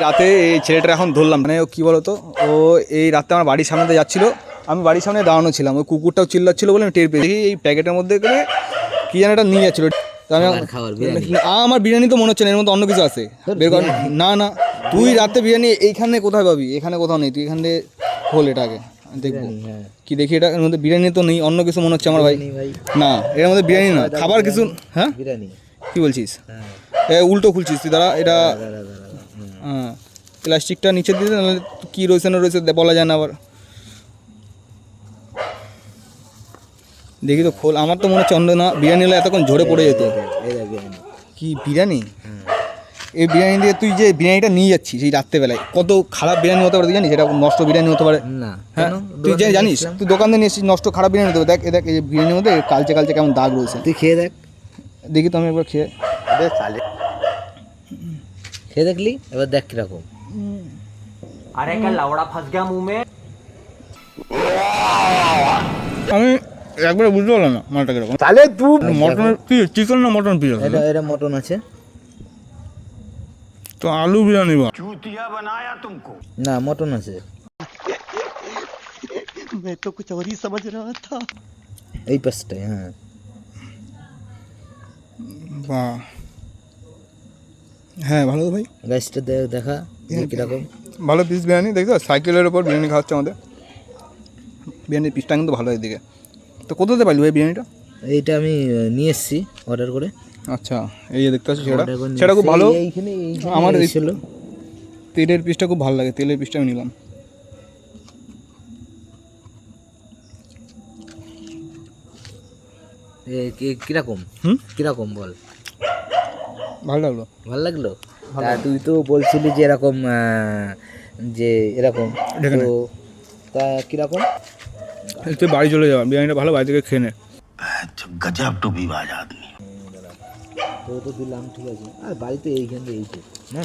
রাতে এই ছেলেটা এখন ধরলাম, মানে ও কী বলতো, ও এই রাতে আমার বাড়ির সামনে দিয়ে যাচ্ছিলো, আমি বাড়ির সামনে দাঁড়ানো ছিলাম, ওই কুকুরটাও চিল্লাচ্ছিলো বলে আমি টের পেয়েছি। এই প্যাকেটের মধ্যে করে কী যেন এটা নিয়ে যাচ্ছিলো, আমার বিরিয়ানি তো মনে হচ্ছে না, এর মধ্যে অন্য কিছু আছে, বের কর। না না, তুই রাতে বিরিয়ানি এইখানে কোথায় পাবি? এখানে কোথাও নেই, তুই এখান থেকে খোল এটা আগে দেখবো কি দেখি। এটা এর মধ্যে বিরিয়ানি তো নেই, অন্য কিছু মনে হচ্ছে আমার ভাই। না, এর মধ্যে বিরিয়ানি না, খাবার কিছু। হ্যাঁ কি বলছিস? উল্টো খুলছিস তুই, দাঁড়া। এটা হ্যাঁ, প্লাস্টিকটা নিচে দিয়ে দে, নাহলে কী রয়েছে না রয়েছে বলা যায় না আবার। দেখি তো খোল, আমার তো মনে হচ্ছে অন্য না, বিরিয়ানি হলে এতক্ষণ ঝরে পড়ে যেত। কি বিরিয়ানি? এই বিরিয়ানি দিয়ে তুই যে বিরিয়ানিটা নিয়ে যাচ্ছিস এই রাত্রেবেলায়, কত খারাপ বিরিয়ানি হতে পারে তুই জানিস? এটা নষ্ট বিরিয়ানি হতে পারে না। হ্যাঁ তুই জানিস, তুই দোকান থেকে নিয়ে এসেছিস, নষ্ট খারাপ বিরিয়ানি হতে পারে। দেখ দেখ, এই বিরিয়ানির মধ্যে কালচে কালচে কেমন দাগ রয়েছে, তুই খেয়ে দেখ। দেখি তো আমি একবার খেয়ে খেয়ে দেখলি, এবার দেখ কিরকম। अरे क्या लवड़ा फंस गया मुंह में। আমি একবারে বুঝতে পারলাম না মালটা কিরকম। তাহলে তুই মটনের পিস, চিকেন না মটন পিস? এটা মটন আছে তো আলু বিরিয়ানি বা चूतिया बनाया तुमको। না, মটন আছে। मैं तो कुछ और ही समझ रहा था। এই পাশটাই। হ্যাঁ বাহ, হ্যাঁ ভালো তো ভাই। গাছটা দেখা কিরকম ভালো পিস বিরিয়ানি, দেখছো সাইকেলের ওপর বিরিয়ানি খাওয়াচ্ছে আমাদের। বিরিয়ানির পিসটা কিন্তু ভালো এদিকে। তো কোথাতে পাইলি ভাই বিরিয়ানিটা? এইটা আমি নিয়ে এসেছি অর্ডার করে। আচ্ছা, এই যে দেখতে পাচ্ছি সেটা, সেটা খুব ভালো। আমার ছিল তেলের পিসটা খুব ভালো লাগে, তেলের পিসটা আমি নিলাম। কিরকম কিরকম বল? ভালো লাগলো। ভালো লাগলো? তা তুই তো বলছিলি যে এরকম, যে এরকম, তো তা কিরকম? তুই বাড়ি চলে যাওয়া, বিরিয়ানিটা ভালো, বাড়ি থেকে খেয়ে নে। गजब टूबीबाज आदमी। তো দিলাম, ঠিক আছে। আর বাড়িতে এইখানে এই যে না